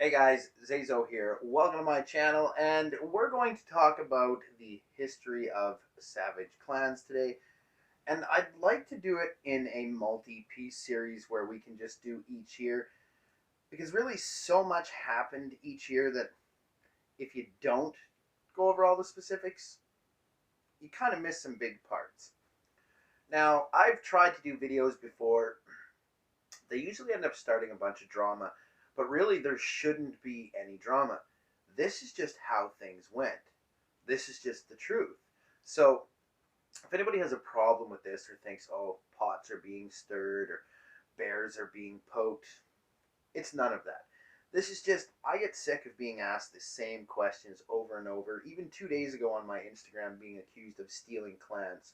Hey guys, Heizo here. Welcome to my channel, and we're going to talk about the history of savage clans today. And I'd like to do it in a multi-piece series where we can just do each year, because really so much happened each year that if you don't go over all the specifics, you kind of miss some big parts. Now, I've tried to do videos before. They usually end up starting a bunch of drama, but really there shouldn't be any drama. This is just how things went. This is just the truth. So, if anybody has a problem with this or thinks, oh, pots are being stirred or bears are being poked, it's none of that. This is just, I get sick of being asked the same questions over and over. Even 2 days ago on my Instagram, being accused of stealing clans.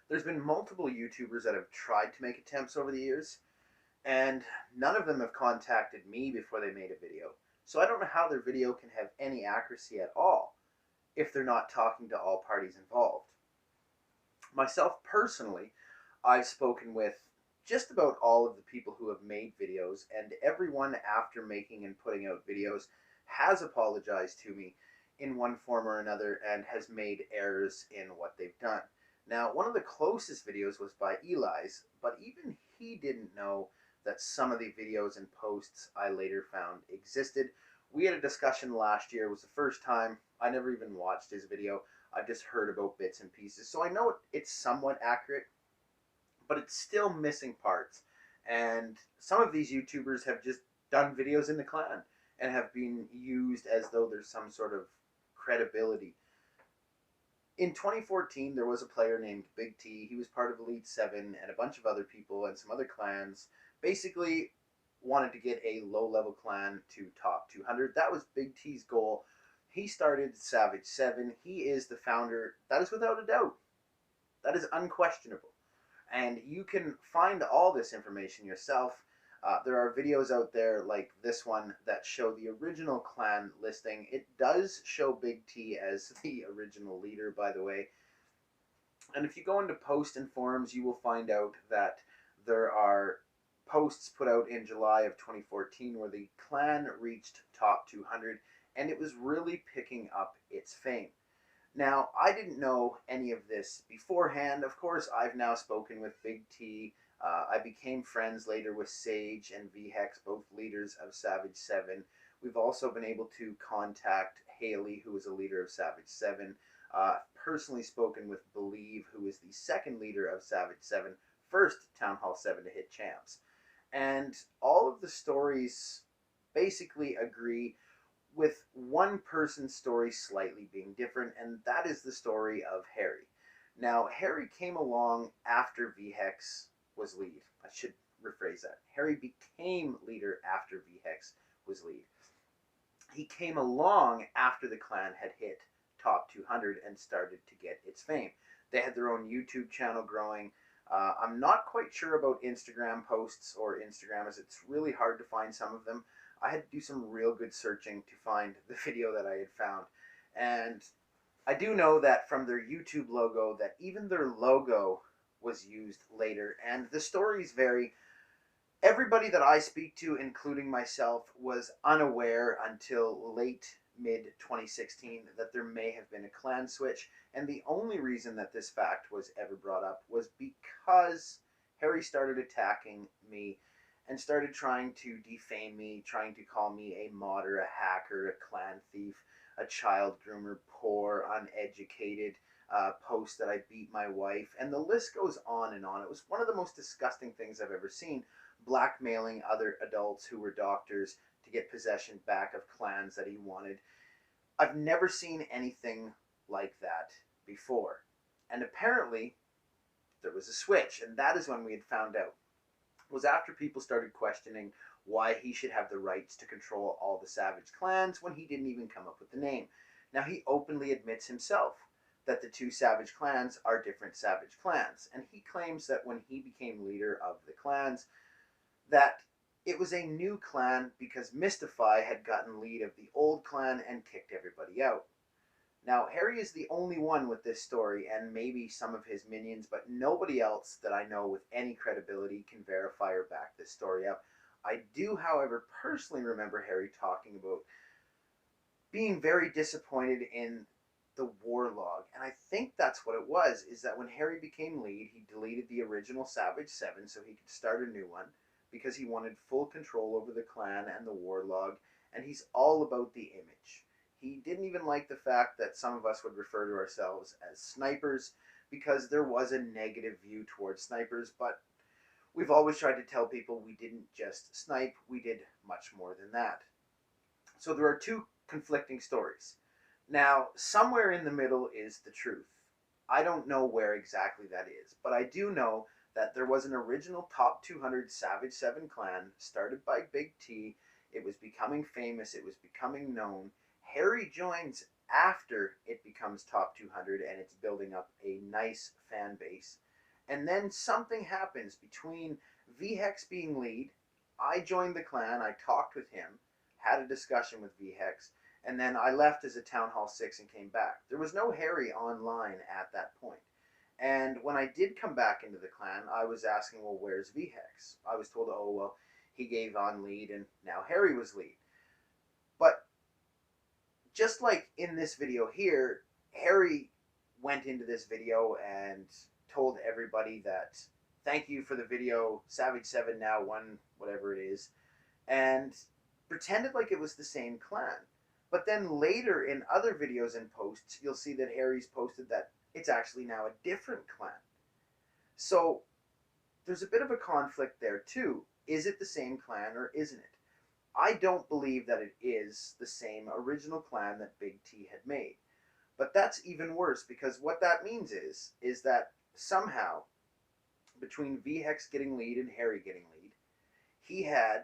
There's been multiple YouTubers that have tried to make attempts over the years, and none of them have contacted me before they made a video. So I don't know how their video can have any accuracy at all if they're not talking to all parties involved. Myself personally, I've spoken with just about all of the people who have made videos, and everyone after making and putting out videos has apologized to me in one form or another and has made errors in what they've done. Now, one of the closest videos was by Eli's, but even he didn't know that some of the videos and posts I later found existed. We had a discussion last year. It was the first time. I never even watched his video. I've just heard about bits and pieces. So I know it's somewhat accurate, but it's still missing parts. And some of these YouTubers have just done videos in the clan and have been used as though there's some sort of credibility. In 2014, there was a player named Big T. He was part of Elite 7 and a bunch of other people and some other clans. Basically, wanted to get a low-level clan to top 200. That was Big T's goal. He started Savage 7. He is the founder. That is without a doubt. That is unquestionable. And you can find all this information yourself. There are videos out there like this one that show the original clan listing. It does show Big T as the original leader, by the way. And if you go into post and forums, you will find out that there are posts put out in July of 2014 where the clan reached top 200, and it was really picking up its fame. Now, I didn't know any of this beforehand. Of course, I've now spoken with Big T. I became friends later with Sage and VHEX, both leaders of Savage 7. We've also been able to contact Haley, who is a leader of Savage 7. Personally spoken with Believe, who is the second leader of Savage 7, first Town Hall 7 to hit champs. And all of the stories basically agree, with one person's story slightly being different, and that is the story of Harry. Now, Harry came along after VHEX was lead. I should rephrase that. Harry became leader after VHEX was lead. He came along after the clan had hit top 200 and started to get its fame. They had their own YouTube channel growing. I'm not quite sure about Instagram posts or Instagrammers. It's really hard to find some of them. I had to do some real good searching to find the video that I had found. And I do know that from their YouTube logo that even their logo was used later. And the stories vary. Everybody that I speak to, including myself, was unaware until late mid 2016 that there may have been a clan switch. And the only reason that this fact was ever brought up was because Harry started attacking me and started trying to defame me, trying to call me a modder, a hacker, a clan thief, a child groomer, poor, uneducated, post that I beat my wife, and the list goes on and on. It was one of the most disgusting things I've ever seen, blackmailing other adults who were doctors to get possession back of clans that he wanted. I've never seen anything like that before. And apparently, there was a switch, and that is when we had found out. Was after people started questioning why he should have the rights to control all the savage clans when he didn't even come up with the name. Now, he openly admits himself that the two savage clans are different savage clans, and he claims that when he became leader of the clans, that it was a new clan because Mystify had gotten lead of the old clan and kicked everybody out. Now, Harry is the only one with this story, and maybe some of his minions, but nobody else that I know with any credibility can verify or back this story up. I do, however, personally remember Harry talking about being very disappointed in the war log. And I think that's what it was, is that when Harry became lead, he deleted the original Savage 7 so he could start a new one because he wanted full control over the clan and the war log, and he's all about the image. He didn't even like the fact that some of us would refer to ourselves as snipers because there was a negative view towards snipers, but we've always tried to tell people we didn't just snipe, we did much more than that. So there are two conflicting stories. Now, somewhere in the middle is the truth. I don't know where exactly that is, but I do know that there was an original top 200 Savage 7 clan started by Big T. It was becoming famous, it was becoming known. Harry joins after it becomes top 200 and it's building up a nice fan base. And then something happens between VHEX being lead. I joined the clan, I talked with him, had a discussion with VHEX, and then I left as a Town Hall 6 and came back. There was no Harry online at that point. And when I did come back into the clan, I was asking, well, where's VHEX? I was told, oh, well, he gave on lead and now Harry was lead. But just like in this video here, Harry went into this video and told everybody that thank you for the video, Savage 7 now won whatever it is, and pretended like it was the same clan. But then later in other videos and posts, you'll see that Harry's posted that it's actually now a different clan. So there's a bit of a conflict there too. Is it the same clan or isn't it? I don't believe that it is the same original clan that Big T had made. But that's even worse because what that means is that somehow between VHEX getting lead and Harry getting lead, he had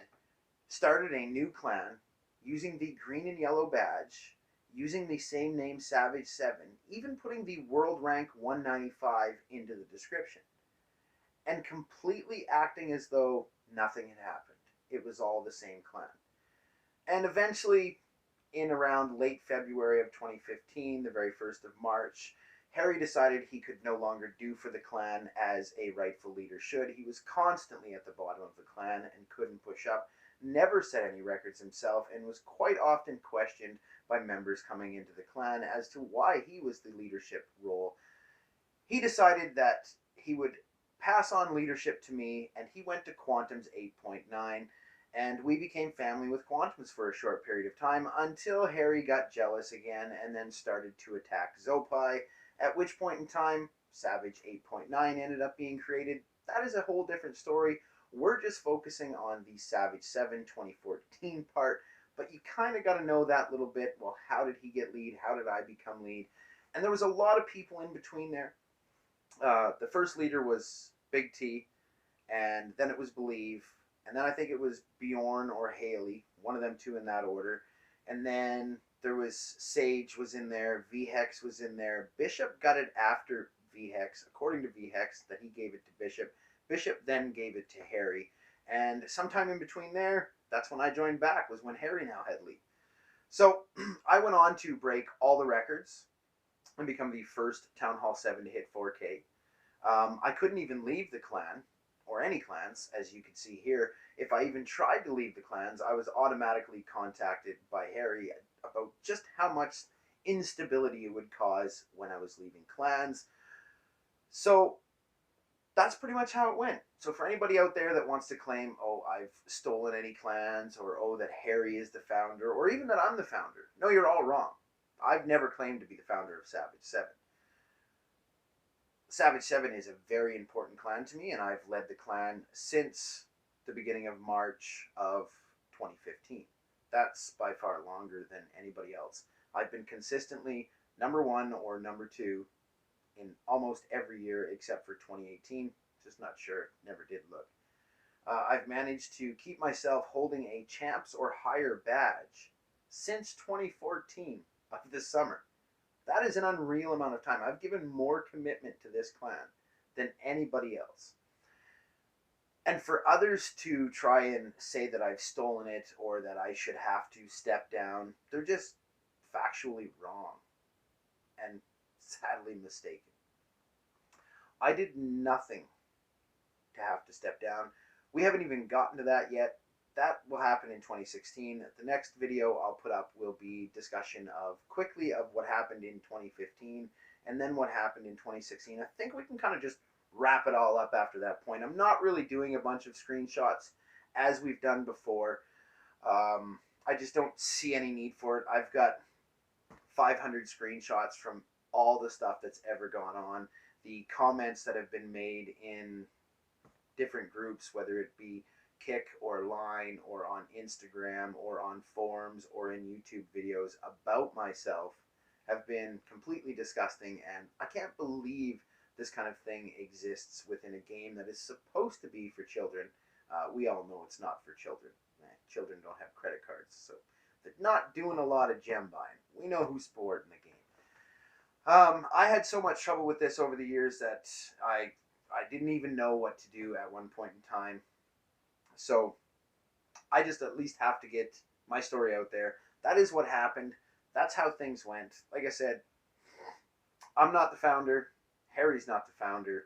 started a new clan using the green and yellow badge, using the same name Savage 7, even putting the world rank 195 into the description, and completely acting as though nothing had happened. It was all the same clan. And eventually, in around late February of 2015, the very 1st of March, Harry decided he could no longer do for the clan as a rightful leader should. He was constantly at the bottom of the clan and couldn't push up, never set any records himself, and was quite often questioned by members coming into the clan as to why he was the leadership role. He decided that he would pass on leadership to me, and he went to Quantum's 8.9, and we became family with Quantum's for a short period of time until Harry got jealous again and then started to attack Zopai, at which point in time Savage 8.9 ended up being created. That is a whole different story. We're just focusing on the Savage 7 2014 part, but you kind of got to know that little bit. Well, how did he get lead? How did I become lead? And there was a lot of people in between there. The first leader was Big T, and then it was Believe, and then I think it was Bjorn or Haley, one of them two in that order. And then there was Sage was in there, VHEX was in there. Bishop got it after VHEX, according to VHEX, that he gave it to Bishop. Bishop then gave it to Harry. And sometime in between there, that's when I joined back, was when Harry now had lead. So I went on to break all the records and become the first Town Hall 7 to hit 4K. I couldn't even leave the clan, or any clans, as you can see here. If I even tried to leave the clans, I was automatically contacted by Harry about just how much instability it would cause when I was leaving clans. So that's pretty much how it went. So for anybody out there that wants to claim, oh, I've stolen any clans, or oh, that Harry is the founder, or even that I'm the founder, no, you're all wrong. I've never claimed to be the founder of Savage 7. Savage 7 is a very important clan to me, and I've led the clan since the beginning of March of 2015. That's by far longer than anybody else. I've been consistently number 1 or number 2 in almost every year except for 2018. Just not sure. Never did look. I've managed to keep myself holding a champs or higher badge since 2014 of this summer. That is an unreal amount of time. I've given more commitment to this clan than anybody else. And for others to try and say that I've stolen it or that I should have to step down, they're just factually wrong and sadly mistaken. I did nothing to have to step down. We haven't even gotten to that yet. that will happen in 2016. The next video I'll put up will be discussion of quickly of what happened in 2015 and then what happened in 2016. I think we can kind of just wrap it all up after that point. I'm not really doing a bunch of screenshots as we've done before. I just don't see any need for it. I've got 500 screenshots from all the stuff that's ever gone on, the comments that have been made in different groups, whether it be Kick or Line or on Instagram or on forums or in YouTube videos about myself, have been completely disgusting, and I can't believe this kind of thing exists within a game that is supposed to be for children. We all know it's not for children. Children don't have credit cards, so they're not doing a lot of gem buying. We know who's bored in the game. I had so much trouble with this over the years that I didn't even know what to do at one point in time. So I just at least have to get my story out there. That is what happened. That's how things went. Like I said, I'm not the founder. Harry's not the founder.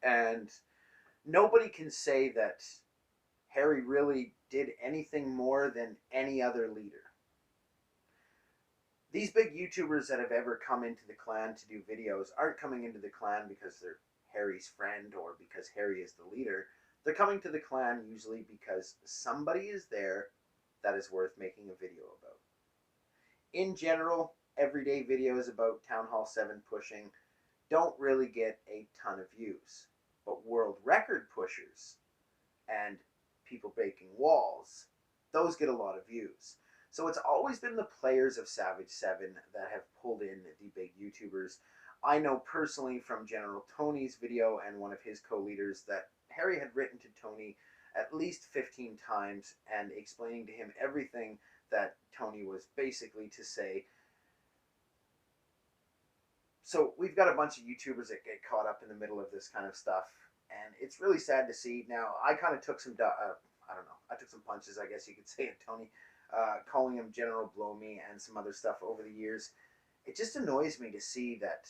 And nobody can say that Harry really did anything more than any other leader. These big YouTubers that have ever come into the clan to do videos aren't coming into the clan because they're Harry's friend or because Harry is the leader. They're coming to the clan usually because somebody is there that is worth making a video about. In general, everyday videos about Town Hall 7 pushing don't really get a ton of views. But world record pushers and people breaking walls, those get a lot of views. So it's always been the players of Savage 7 that have pulled in the big YouTubers. I know personally from General Tony's video and one of his co-leaders that Harry had written to Tony at least 15 times and explaining to him everything that Tony was basically to say. So we've got a bunch of YouTubers that get caught up in the middle of this kind of stuff, and it's really sad to see. Now, I kind of took some, I don't know, I took some punches, I guess you could say, at Tony, calling him General Blow Me and some other stuff over the years. It just annoys me to see that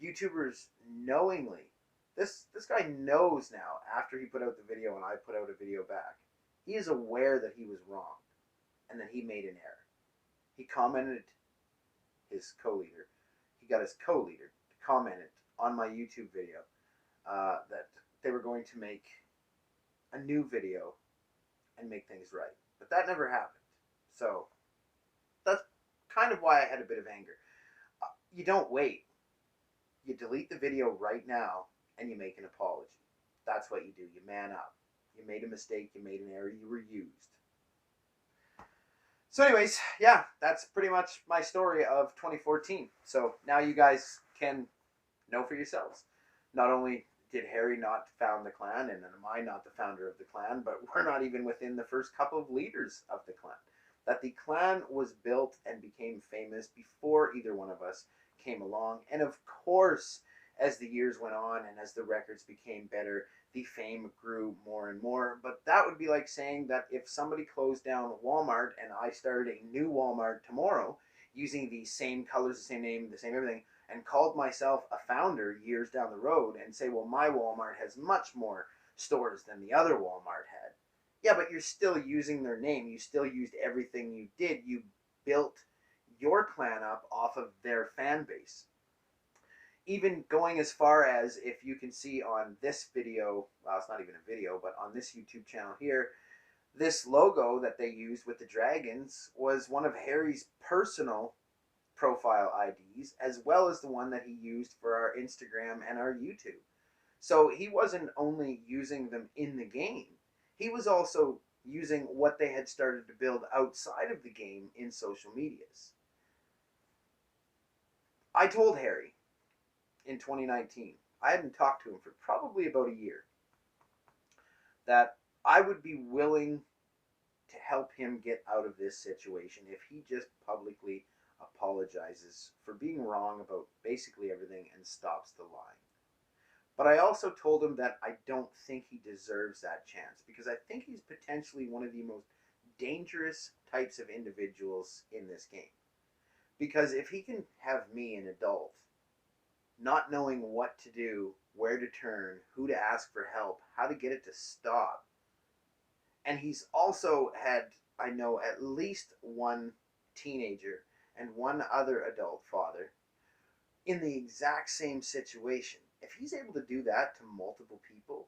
YouTubers knowingly, this guy knows now, after he put out the video and I put out a video back, he is aware that he was wrong and that he made an error. He commented his co-leader. He got his co-leader to comment on my YouTube video that they were going to make a new video and make things right. But that never happened. So that's kind of why I had a bit of anger. You don't wait. You delete the video right now and you make an apology. That's what you do. You man up. You made a mistake. You made an error. You were used. So anyways, yeah, that's pretty much my story of 2014. So now you guys can know for yourselves. Not only did Harry not found the clan, and am I not the founder of the clan, but we're not even within the first couple of leaders of the clan. That the clan was built and became famous before either one of us came along. And of course, as the years went on and as the records became better, the fame grew more and more. But that would be like saying that if somebody closed down Walmart and I started a new Walmart tomorrow using the same colors, the same name, the same everything, and called myself a founder years down the road and say, well, my Walmart has much more stores than the other Walmart had. Yeah, but you're still using their name. You still used everything you did. You built your clan up off of their fan base. Even going as far as, if you can see on this video, well, it's not even a video, but on this YouTube channel here, this logo that they used with the dragons was one of Harry's personal profile IDs, as well as the one that he used for our Instagram and our YouTube. So he wasn't only using them in the game, he was also using what they had started to build outside of the game in social medias. I told Harry in 2019, I hadn't talked to him for probably about a year, that I would be willing to help him get out of this situation if he just publicly apologizes for being wrong about basically everything and stops the lying. But I also told him that I don't think he deserves that chance, because I think he's potentially one of the most dangerous types of individuals in this game. Because if he can have me, an adult, not knowing what to do, where to turn, who to ask for help, how to get it to stop, And he's also had, I know, at least one teenager and one other adult father in the exact same situation. If he's able to do that to multiple people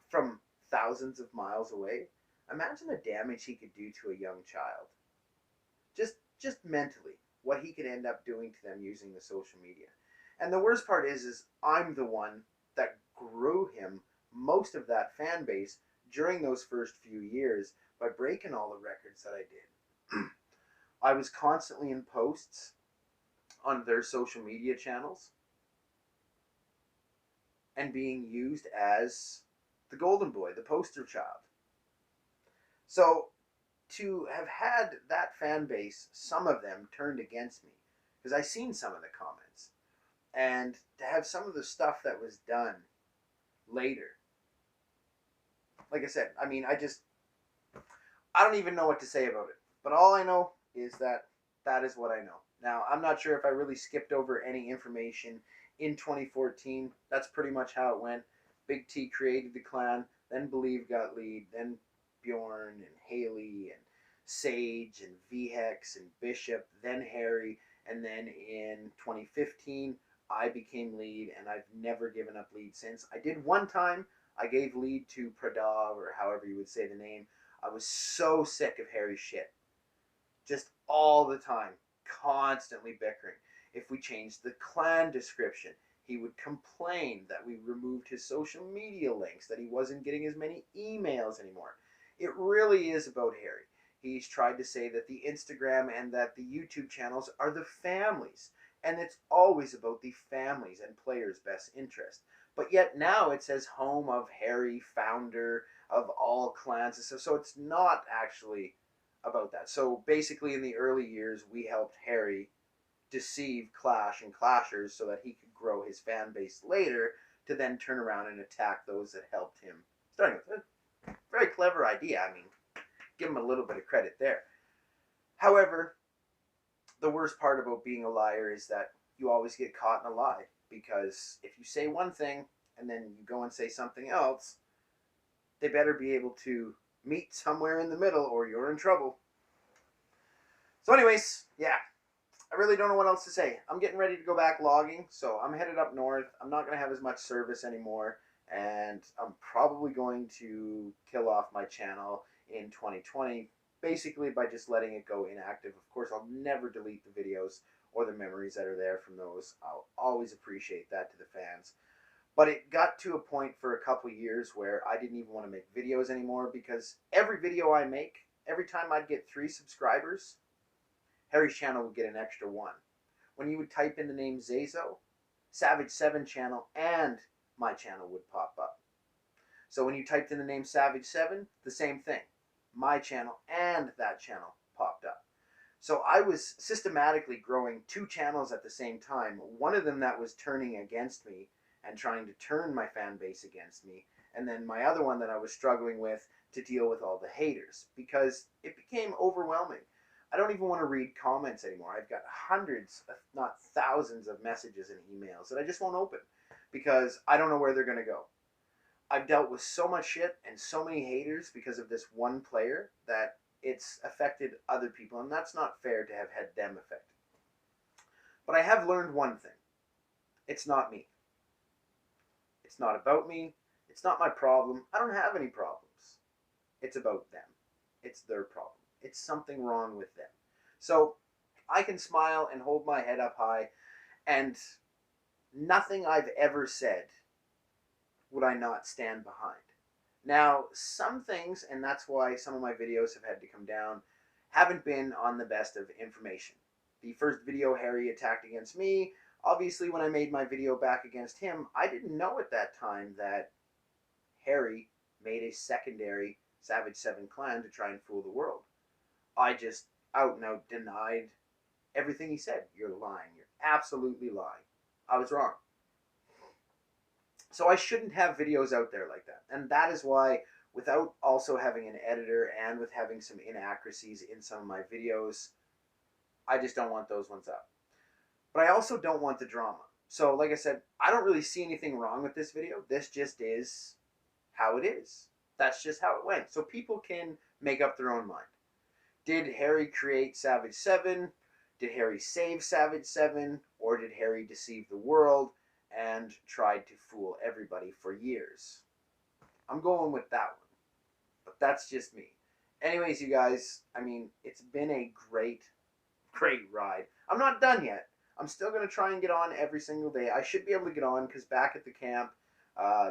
from thousands of miles away, imagine the damage he could do to a young child. Just mentally, what he could end up doing to them using the social media. And the worst part is I'm the one that grew him most of that fan base during those first few years by breaking all the records that I did. I was constantly in posts on their social media channels and being used as the golden boy, the poster child. So to have had that fan base, some of them turned against me, because I seen some of the comments, and to have some of the stuff that was done later, like I said, I mean, I don't even know what to say about it. But all I know is that that is what I know. Now, I'm not sure if I really skipped over any information in 2014. That's pretty much how it went. Big T created the clan, then Believe got lead, then Bjorn and Haley and Sage and VHEX and Bishop, then Harry, and then in 2015 I became lead, and I've never given up lead since. I did one time. I gave lead to Pradav, or however you would say the name. I was so sick of Harry's shit. Just all the time. Constantly bickering. If we changed the clan description, he would complain that we removed his social media links, that he wasn't getting as many emails anymore. It really is about Harry. He's tried to say that the Instagram and that the YouTube channels are the families. And it's always about the families and players' best interest. But yet now it says home of Harry, founder of all clans and stuff. So it's not actually about that. So basically in the early years, we helped Harry deceive Clash and Clashers so that he could grow his fan base later to then turn around and attack those that helped him. Starting with a very clever idea. I mean, give him a little bit of credit there. However, the worst part about being a liar is that you always get caught in a lie, because if you say one thing and then you go and say something else, they better be able to meet somewhere in the middle or you're in trouble. So anyways, yeah, I really don't know what else to say. I'm getting ready to go back logging, so I'm headed up north. I'm not going to have as much service anymore, and I'm probably going to kill off my channel in 2020, basically by just letting it go inactive. Of course, I'll never delete the videos or the memories that are there from those. I'll always appreciate that to the fans. But it got to a point for a couple years where I didn't even want to make videos anymore, because every video I make, every time I'd get 3 subscribers, Harry's channel would get an extra 1. When you would type in the name Heizo, Savage7 channel and my channel would pop up. So when you typed in the name Savage7, the same thing. My channel and that channel popped up. So I was systematically growing 2 channels at the same time. One of them that was turning against me and trying to turn my fan base against me, and then my other one that I was struggling with to deal with all the haters, because it became overwhelming. I don't even want to read comments anymore. I've got hundreds, if not thousands, of messages and emails that I just won't open because I don't know where they're going to go. I've dealt with so much shit and so many haters because of this one player that it's affected other people, and that's not fair to have had them affected. But I have learned one thing. It's not me. It's not about me. It's not my problem. I don't have any problems. It's about them. It's their problem. It's something wrong with them. So I can smile and hold my head up high, and nothing I've ever said would I not stand behind. Now, some things, and that's why some of my videos have had to come down, haven't been on the best of information. The first video Harry attacked against me, obviously when I made my video back against him, I didn't know at that time that Harry made a secondary Savage7 clan to try and fool the world. I just out and out denied everything he said. You're lying. You're absolutely lying. I was wrong. So I shouldn't have videos out there like that. And that is why, without also having an editor and with having some inaccuracies in some of my videos, I just don't want those ones up. But I also don't want the drama. So like I said, I don't really see anything wrong with this video. This just is how it is. That's just how it went. So people can make up their own mind. Did Harry create Savage 7? Did Harry save Savage 7? Or did Harry deceive the world and tried to fool everybody for years? I'm going with that one. But that's just me. Anyways, you guys, I mean, it's been a great ride. I'm not done yet. I'm still going to try and get on every single day. I should be able to get on because back at the camp,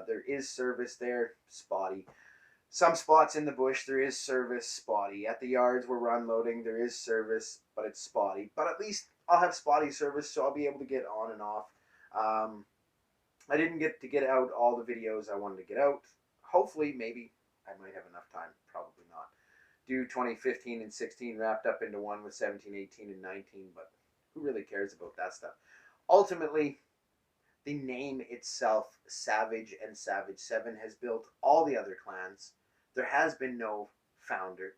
there is service there, spotty. Some spots in the bush, there is service, spotty. At the yards where we're unloading, there is service, but it's spotty. But at least I'll have spotty service, so I'll be able to get on and off. Um, I didn't get to get out all the videos I wanted to get out. Hopefully, maybe I might have enough time. Probably not. Do 2015 and 16 wrapped up into one with 17, 18, and 19, but who really cares about that stuff? Ultimately, the name itself, Savage and Savage 7, has built all the other clans. There has been no founder.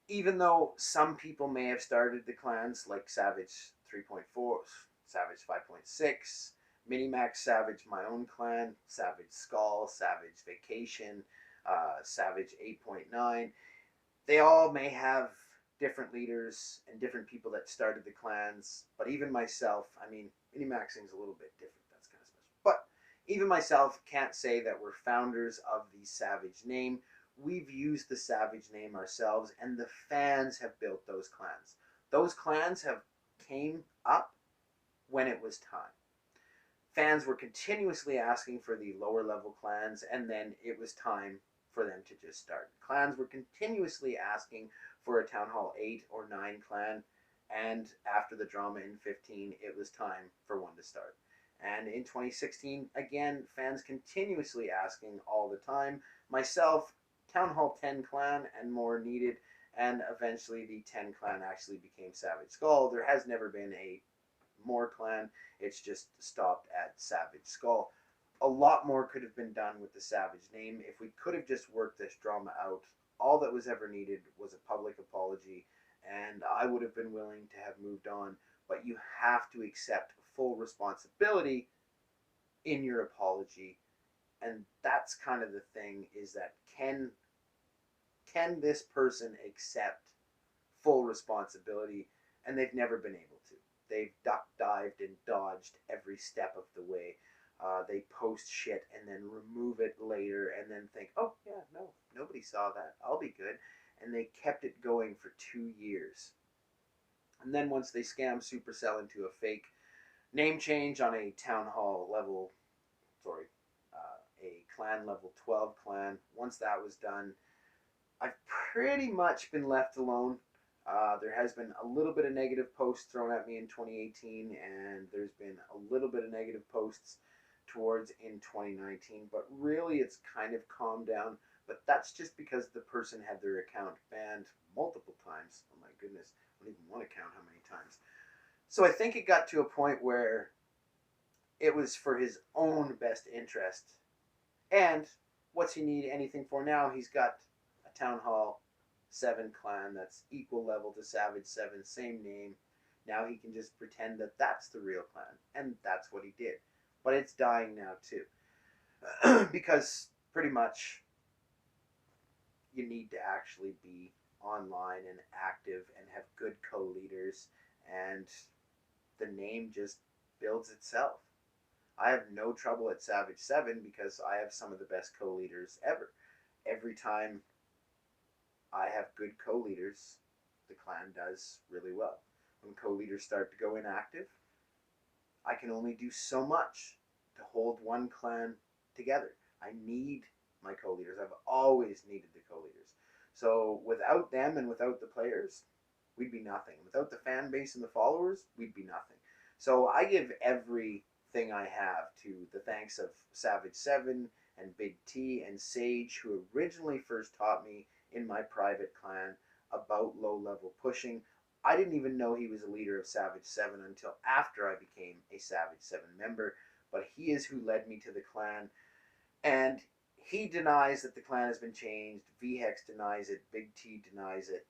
Even though some people may have started the clans like Savage 3.4, Savage 5.6, Minimax Savage, my own clan, Savage Skull, Savage Vacation, Savage 8.9. They all may have different leaders and different people that started the clans, but even myself, I mean, Minimaxing's a little bit different. That's kind of special. But even myself can't say that we're founders of the Savage name. We've used the Savage name ourselves, and the fans have built those clans. Those clans have came up when it was time. Fans were continuously asking for the lower level clans, and then it was time for them to just start. Clans were continuously asking for a Town Hall 8 or 9 clan, and after the drama in 15, it was time for one to start. And in 2016, again, fans continuously asking all the time. Myself, Town Hall 10 clan and more needed, and eventually the 10 clan actually became Savage Skull. There has never been a more clan. It's just stopped at Savage Skull. A lot more could have been done with the Savage name. If we could have just worked this drama out, all that was ever needed was a public apology, and I would have been willing to have moved on. But you have to accept full responsibility in your apology, and that's kind of the thing, is that can this person accept full responsibility? And they've never been able to. They've duck dived and dodged every step of the way. They post shit and then remove it later and then think, oh yeah, no, nobody saw that, I'll be good. And they kept it going for 2 years. And then once they scam Supercell into a fake name change on a town hall level, a clan level 12 clan, once that was done, I've pretty much been left alone. There has been a little bit of negative posts thrown at me in 2018, and there's been a little bit of negative posts towards in 2019, but really it's kind of calmed down. But that's just because the person had their account banned multiple times. Oh my goodness, I don't even want to count how many times. So I think it got to a point where it was for his own best interest. And what's he need anything for now? He's got a Town Hall 7 clan that's equal level to Savage 7, same name. Now he can just pretend that that's the real clan, and that's what he did. But it's dying now too, because pretty much you need to actually be online and active and have good co-leaders, and the name just builds itself. I have no trouble at Savage 7 because I have some of the best co-leaders ever. Every time I have good co-leaders, the clan does really well. When co-leaders start to go inactive, I can only do so much to hold one clan together. I need my co-leaders. I've always needed the co-leaders. So without them and without the players, we'd be nothing. Without the fan base and the followers, we'd be nothing. So I give everything I have to the thanks of Savage 7 and Big T and Sage, who originally first taught me in my private clan about low-level pushing. I didn't even know he was a leader of Savage 7 until after I became a Savage 7 member, but he is who led me to the clan, and he denies that the clan has been changed. VHEX denies it. Big T denies it.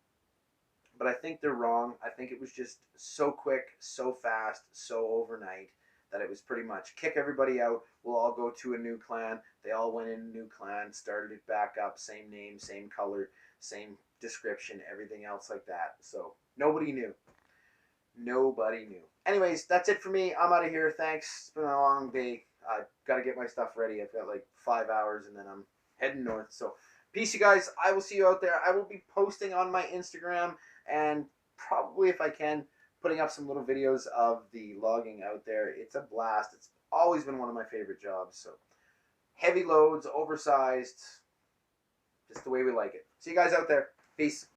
But I think they're wrong. I think it was just so quick, so fast, so overnight that it was pretty much kick everybody out. We'll all go to a new clan. They all went in a new clan, started it back up, same name, same color, same description, everything else like that. So nobody knew. Nobody knew. Anyways, that's it for me. I'm out of here. Thanks. It's been a long day. I got to get my stuff ready. I've got like 5 hours and then I'm heading north. So peace, you guys. I will see you out there. I will be posting on my Instagram and probably, if I can, putting up some little videos of the logging out there. It's a blast. It's always been one of my favorite jobs. So heavy loads, oversized, just the way we like it. See you guys out there. Peace.